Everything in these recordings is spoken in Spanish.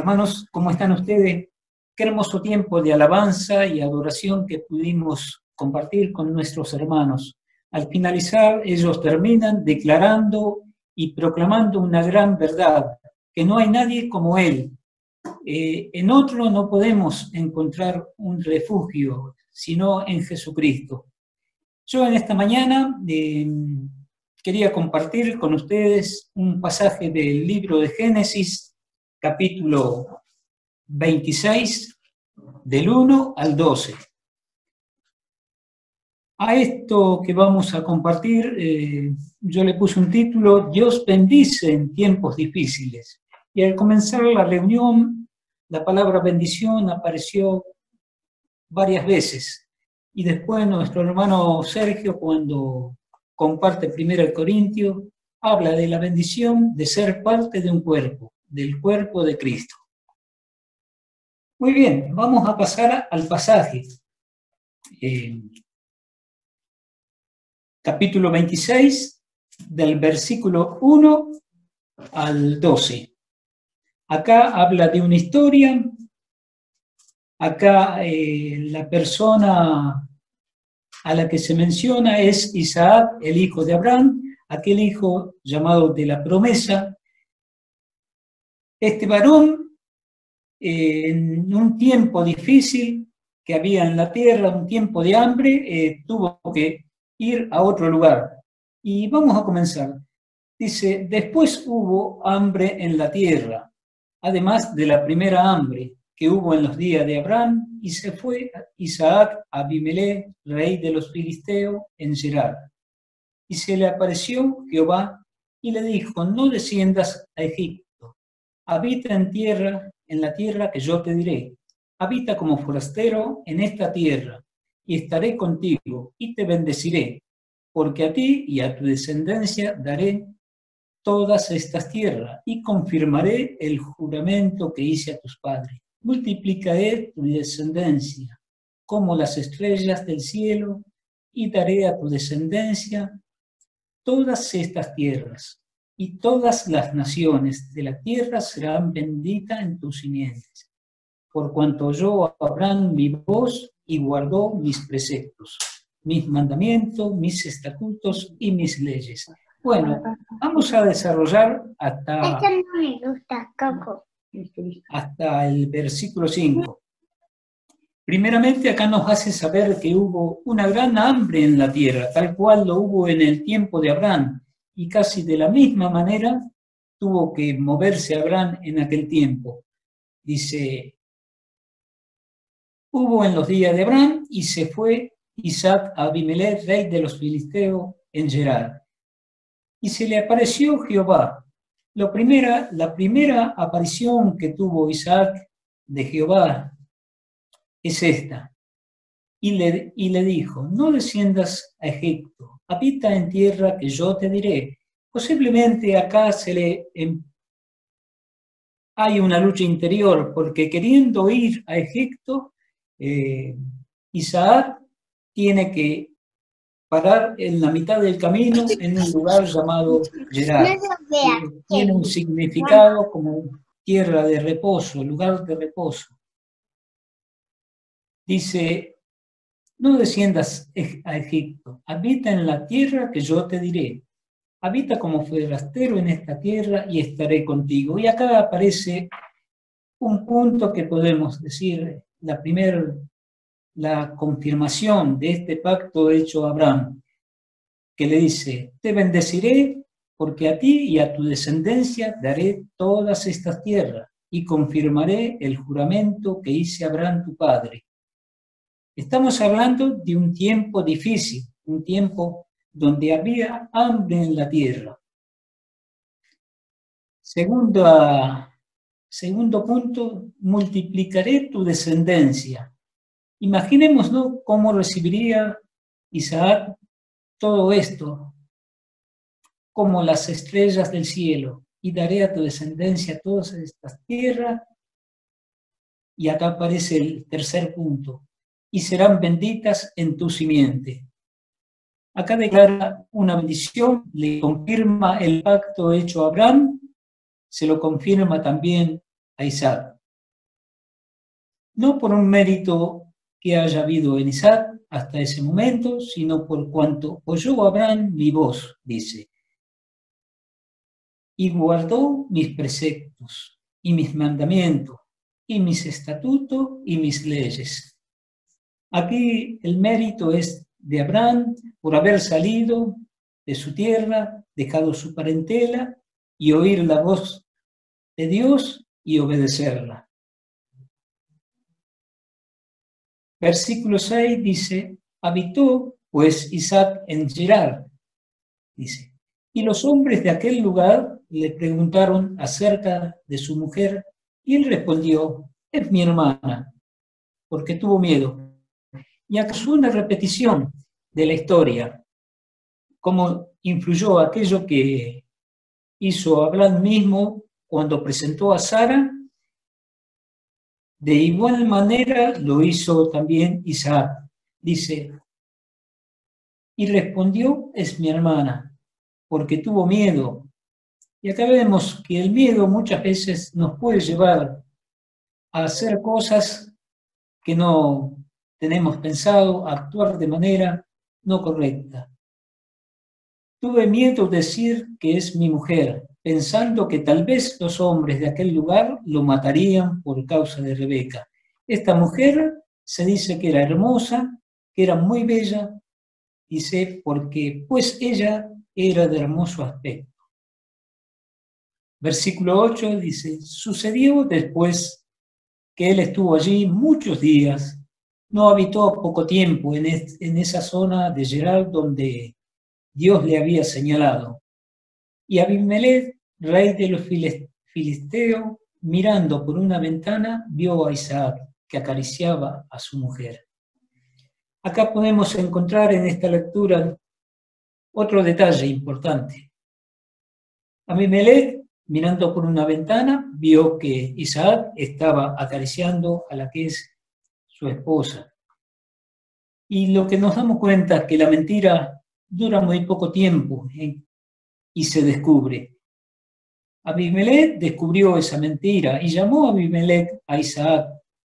Hermanos, ¿cómo están ustedes? Qué hermoso tiempo de alabanza y adoración que pudimos compartir con nuestros hermanos. Al finalizar, ellos terminan declarando y proclamando una gran verdad, que no hay nadie como Él. En otro no podemos encontrar un refugio, sino en Jesucristo. Yo en esta mañana quería compartir con ustedes un pasaje del libro de Génesis, capítulo 26, del 1 al 12. A esto que vamos a compartir, yo le puse un título: Dios bendice en tiempos difíciles. Y al comenzar la reunión, la palabra bendición apareció varias veces. Y después nuestro hermano Sergio, cuando comparte 1 Corintios, habla de la bendición de ser parte de un cuerpo, del cuerpo de Cristo. Muy bien, vamos a pasar al pasaje. Capítulo 26, del versículo 1 al 12. Acá habla de una historia. Acá la persona a la que se menciona es Isaac, el hijo de Abraham, aquel hijo llamado de la promesa. Este varón, en un tiempo difícil que había en la tierra, un tiempo de hambre, tuvo que ir a otro lugar. Y vamos a comenzar. Dice: después hubo hambre en la tierra, además de la primera hambre que hubo en los días de Abraham, y se fue Isaac a Abimelech, rey de los filisteos, en Gerar. Y se le apareció Jehová y le dijo: no desciendas a Egipto, habita en la tierra que yo te diré. Habita como forastero en esta tierra, y estaré contigo, y te bendeciré, porque a ti y a tu descendencia daré todas estas tierras, y confirmaré el juramento que hice a tus padres. Multiplicaré tu descendencia como las estrellas del cielo, y daré a tu descendencia todas estas tierras, y todas las naciones de la tierra serán benditas en tus simientes, por cuanto oyó a Abraham mi voz y guardó mis preceptos, mis mandamientos, mis estatutos y mis leyes. Bueno, vamos a desarrollar hasta el versículo 5. Primeramente, acá nos hace saber que hubo una gran hambre en la tierra, tal cual lo hubo en el tiempo de Abraham, y casi de la misma manera tuvo que moverse Abraham en aquel tiempo. Dice: hubo en los días de Abraham, y se fue Isaac a Abimelech, rey de los filisteos, en Gerar. Y se le apareció Jehová. La primera aparición que tuvo Isaac de Jehová es esta. Y le dijo: no desciendas a Egipto, habita en tierra que yo te diré. Posiblemente acá hay una lucha interior, porque queriendo ir a Egipto, Isaac tiene que parar en la mitad del camino en un lugar llamado Gerar. Tiene un significado como tierra de reposo, lugar de reposo. Dice: no desciendas a Egipto, habita en la tierra que yo te diré. Habita como forastero en esta tierra y estaré contigo. Y acá aparece un punto que podemos decir, la confirmación de este pacto hecho a Abraham, que le dice: te bendeciré, porque a ti y a tu descendencia daré todas estas tierras, y confirmaré el juramento que hice a Abraham tu padre. Estamos hablando de un tiempo difícil, un tiempo donde había hambre en la tierra. Segundo punto: multiplicaré tu descendencia. Imaginemos, ¿no?, cómo recibiría Isaac todo esto, como las estrellas del cielo, y daré a tu descendencia todas estas tierras. Y acá aparece el tercer punto: y serán benditas en tu simiente. Acá declara una bendición, le confirma el pacto hecho a Abraham, se lo confirma también a Isaac. no por un mérito que haya habido en Isaac hasta ese momento, sino por cuanto oyó Abraham mi voz, dice, y guardó mis preceptos y mis mandamientos y mis estatutos y mis leyes. Aquí el mérito es de Abraham por haber salido de su tierra, dejado su parentela y oír la voz de Dios y obedecerla. Versículo 6 dice, habitó pues Isaac en Gerar, dice, y los hombres de aquel lugar le preguntaron acerca de su mujer, y él respondió, es mi hermana, porque tuvo miedo. Y acá es una repetición de la historia, cómo influyó aquello que hizo Abraham mismo cuando presentó a Sara, de igual manera lo hizo también Isaac. Dice, y respondió, es mi hermana, porque tuvo miedo. Y acá vemos que el miedo muchas veces nos puede llevar a hacer cosas que no tenemos pensado, a actuar de manera no correcta. Tuve miedo de decir que es mi mujer, pensando que tal vez los hombres de aquel lugar lo matarían por causa de Rebeca. Esta mujer se dice que era hermosa, que era muy bella, dice, porque pues ella era de hermoso aspecto. Versículo 8 dice, sucedió después que él estuvo allí muchos días, no habitó poco tiempo en esa zona de Gerar donde Dios le había señalado. Y Abimelech, rey de los filisteos, mirando por una ventana, vio a Isaac, que acariciaba a su mujer. Acá podemos encontrar en esta lectura otro detalle importante. Abimelech, mirando por una ventana, vio que Isaac estaba acariciando a la que es su esposa. Y lo que nos damos cuenta es que la mentira dura muy poco tiempo y se descubre. Abimelech descubrió esa mentira y llamó a Abimelech a Isaac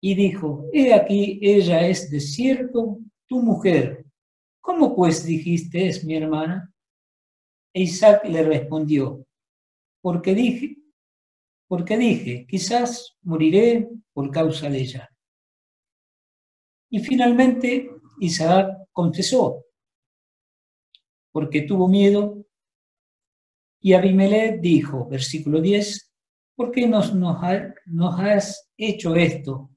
y dijo, he aquí, ella es de cierto tu mujer. ¿Cómo pues dijiste es mi hermana? E Isaac le respondió, porque dije, quizás moriré por causa de ella. Y finalmente Isaac confesó, porque tuvo miedo. Y Abimelech dijo, versículo 10, ¿por qué nos has hecho esto?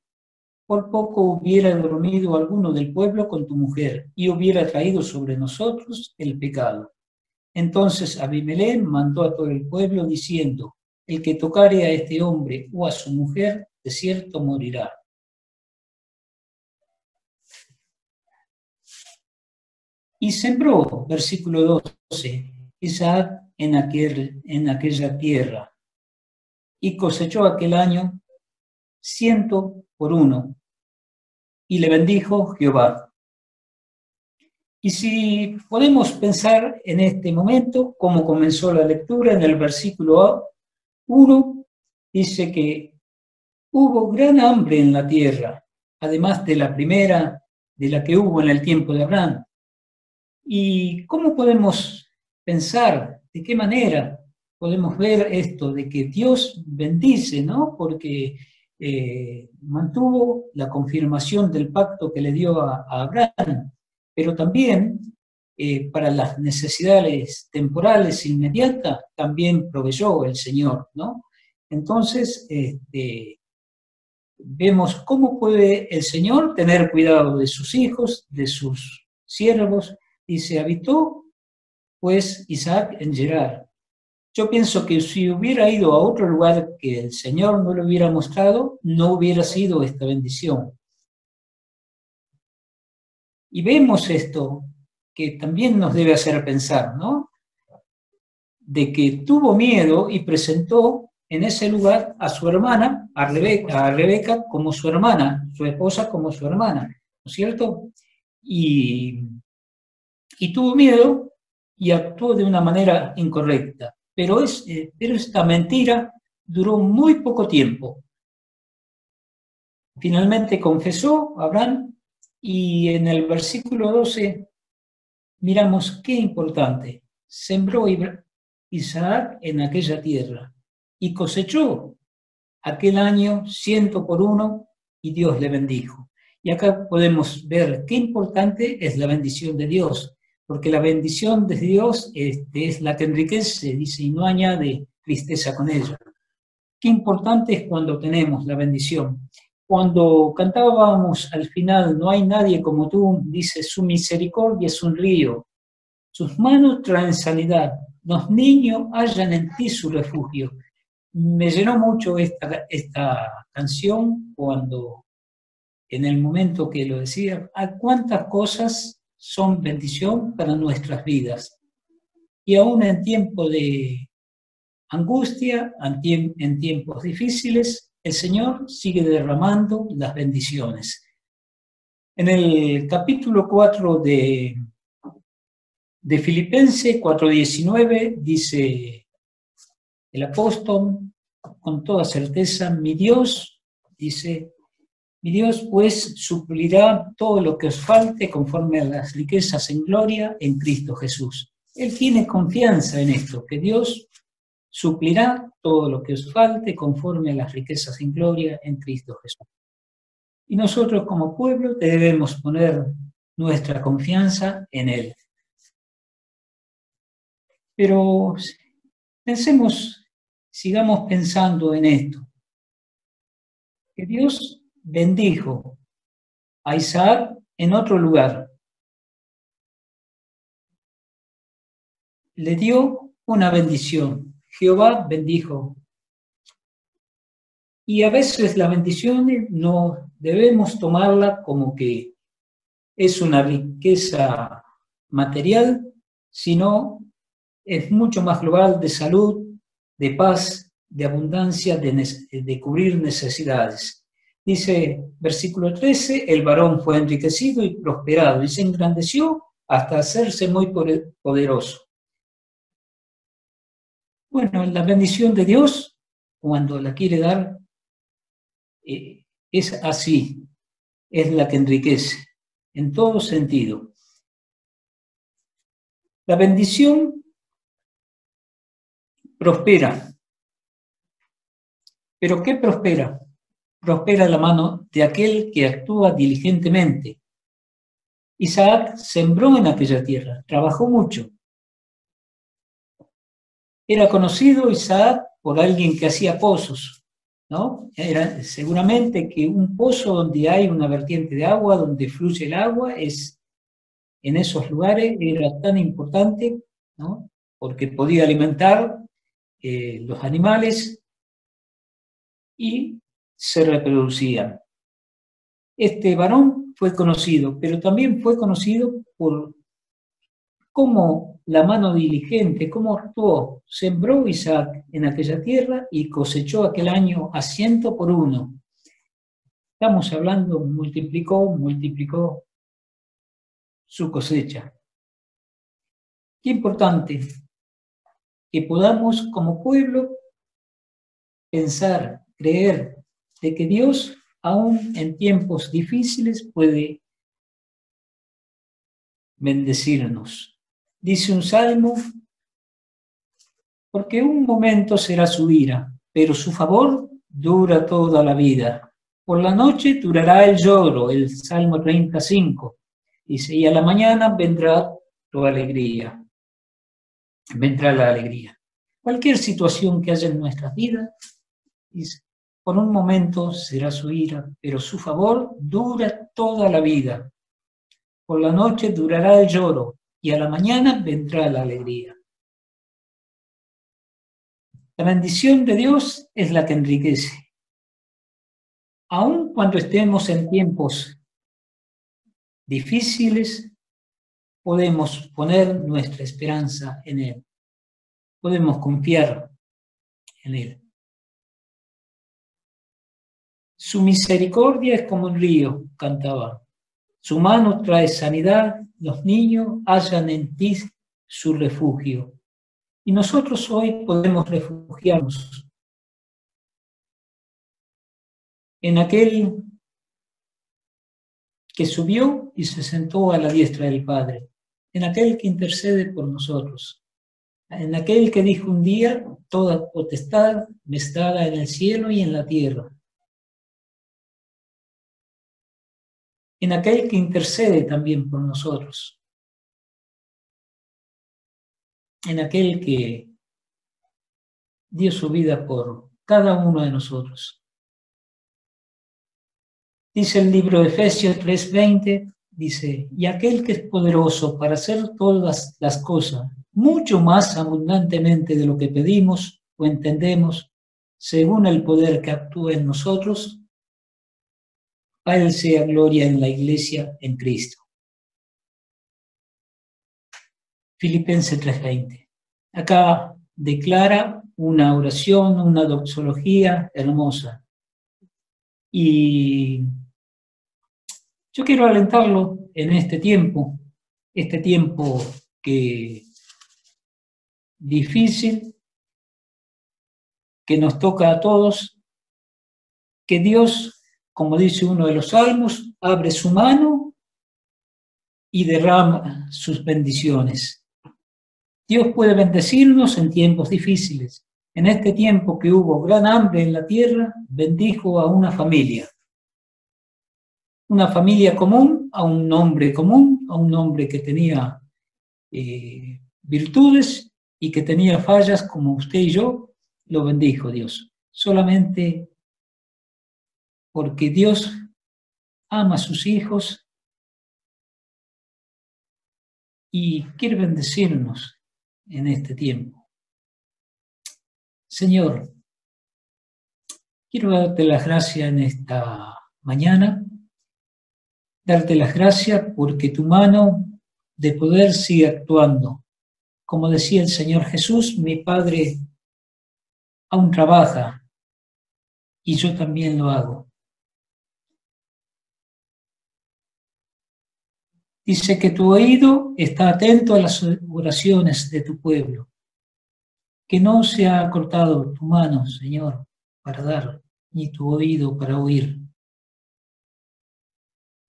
Por poco hubiera dormido alguno del pueblo con tu mujer y hubiera traído sobre nosotros el pecado. Entonces Abimelech mandó a todo el pueblo diciendo, el que tocare a este hombre o a su mujer, de cierto morirá. Y sembró, versículo 12, Isaac en aquella tierra, y cosechó aquel año 100 por 1, y le bendijo Jehová. Y si podemos pensar en este momento, cómo comenzó la lectura, en el versículo 1, dice que hubo gran hambre en la tierra, además de la primera, de la que hubo en el tiempo de Abraham. ¿Y cómo podemos pensar, de qué manera podemos ver esto de que Dios bendice, ¿no? Porque mantuvo la confirmación del pacto que le dio a Abraham, pero también para las necesidades temporales inmediatas también proveyó el Señor, ¿no? Entonces, vemos cómo puede el Señor tener cuidado de sus hijos, de sus siervos, y se habitó, pues, Isaac en Gerar. Yo pienso que si hubiera ido a otro lugar que el Señor no le hubiera mostrado, no hubiera sido esta bendición. Y vemos esto, que también nos debe hacer pensar, ¿no? De que tuvo miedo y presentó en ese lugar a su hermana, a Rebeca como su hermana, su esposa como su hermana, ¿no es cierto? Y tuvo miedo y actuó de una manera incorrecta. Pero esta mentira duró muy poco tiempo. Finalmente confesó Abraham y en el versículo 12 miramos qué importante. Sembró Isaac en aquella tierra y cosechó aquel año 100 por 1 y Dios le bendijo. Y acá podemos ver qué importante es la bendición de Dios, porque la bendición de Dios es la que enriquece, dice, y no añade tristeza con ella. Qué importante es cuando tenemos la bendición. Cuando cantábamos al final, no hay nadie como tú, dice, su misericordia es un río, sus manos traen sanidad, los niños hallan en ti su refugio. Me llenó mucho esta canción cuando, en el momento que lo decía, a cuántas cosas son bendición para nuestras vidas. Y aún en tiempo de angustia, en tiempos difíciles, el Señor sigue derramando las bendiciones. En el capítulo 4 de Filipenses 4:19 dice el apóstol con toda certeza, mi Dios, dice, mi Dios pues suplirá todo lo que os falte conforme a las riquezas en gloria en Cristo Jesús. Él tiene confianza en esto, que Dios suplirá todo lo que os falte conforme a las riquezas en gloria en Cristo Jesús. Y nosotros como pueblo debemos poner nuestra confianza en Él. Pero sigamos pensando en esto, que Dios bendijo a Isaac en otro lugar. Le dio una bendición. Jehová bendijo. Y a veces la bendición no debemos tomarla como que es una riqueza material, sino es mucho más global de salud, de paz, de abundancia, de cubrir necesidades. Dice, versículo 13, el varón fue enriquecido y prosperado y se engrandeció hasta hacerse muy poderoso. Bueno, la bendición de Dios, cuando la quiere dar, es así, es la que enriquece, en todo sentido. La bendición prospera. ¿Pero qué prospera? Prospera la mano de aquel que actúa diligentemente. Isaac sembró en aquella tierra, trabajó mucho. Era conocido Isaac por alguien que hacía pozos, ¿no? Era seguramente que un pozo donde hay una vertiente de agua, donde fluye el agua, en esos lugares era tan importante, ¿no? Porque podía alimentar los animales y se reproducían. Este varón fue conocido, pero también fue conocido por cómo la mano diligente, cómo actuó, sembró Isaac en aquella tierra y cosechó aquel año a 100 por 1. Estamos hablando, multiplicó su cosecha. Qué importante que podamos como pueblo pensar, creer de que Dios, aún en tiempos difíciles, puede bendecirnos. Dice un salmo, porque un momento será su ira, pero su favor dura toda la vida. Por la noche durará el lloro, el Salmo 35. Dice, y a la mañana vendrá tu alegría. Vendrá la alegría. Cualquier situación que haya en nuestras vidas, dice, por un momento será su ira, pero su favor dura toda la vida. Por la noche durará el lloro, y a la mañana vendrá la alegría. La bendición de Dios es la que enriquece. Aun cuando estemos en tiempos difíciles, podemos poner nuestra esperanza en Él. Podemos confiar en Él. Su misericordia es como un río, cantaba. Su mano trae sanidad, los niños hallan en ti su refugio. Y nosotros hoy podemos refugiarnos en aquel que subió y se sentó a la diestra del Padre, en aquel que intercede por nosotros, en aquel que dijo un día: toda potestad me es dada en el cielo y en la tierra, en aquel que intercede también por nosotros, en aquel que dio su vida por cada uno de nosotros. Dice el libro de Efesios 3:20, dice: y aquel que es poderoso para hacer todas las cosas, mucho más abundantemente de lo que pedimos o entendemos, según el poder que actúa en nosotros, a Él sea gloria en la Iglesia en Cristo. Filipenses 3:20. Acá declara una oración, una doxología hermosa. Y yo quiero alentarlo en este tiempo que difícil, que nos toca a todos, que Dios, como dice uno de los salmos, abre su mano y derrama sus bendiciones. Dios puede bendecirnos en tiempos difíciles. En este tiempo que hubo gran hambre en la tierra, bendijo a una familia común, a un hombre que tenía virtudes y que tenía fallas como usted y yo, lo bendijo Dios. Solamente porque Dios ama a sus hijos y quiere bendecirnos en este tiempo. Señor, quiero darte las gracias en esta mañana, darte las gracias porque tu mano de poder sigue actuando. Como decía el Señor Jesús, mi Padre aún trabaja y yo también lo hago. Dice que tu oído está atento a las oraciones de tu pueblo, que no se ha cortado tu mano, Señor, para dar, ni tu oído para oír.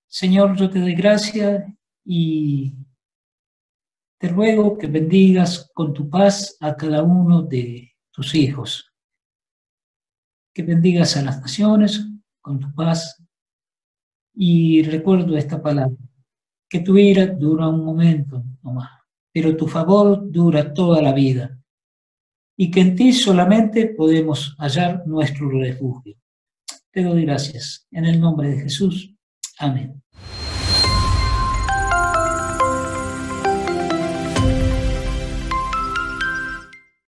Señor, yo te doy gracias y te ruego que bendigas con tu paz a cada uno de tus hijos, que bendigas a las naciones con tu paz. Y recuerdo esta palabra: que tu ira dura un momento nomás, pero tu favor dura toda la vida, y que en ti solamente podemos hallar nuestro refugio. Te doy gracias. En el nombre de Jesús. Amén.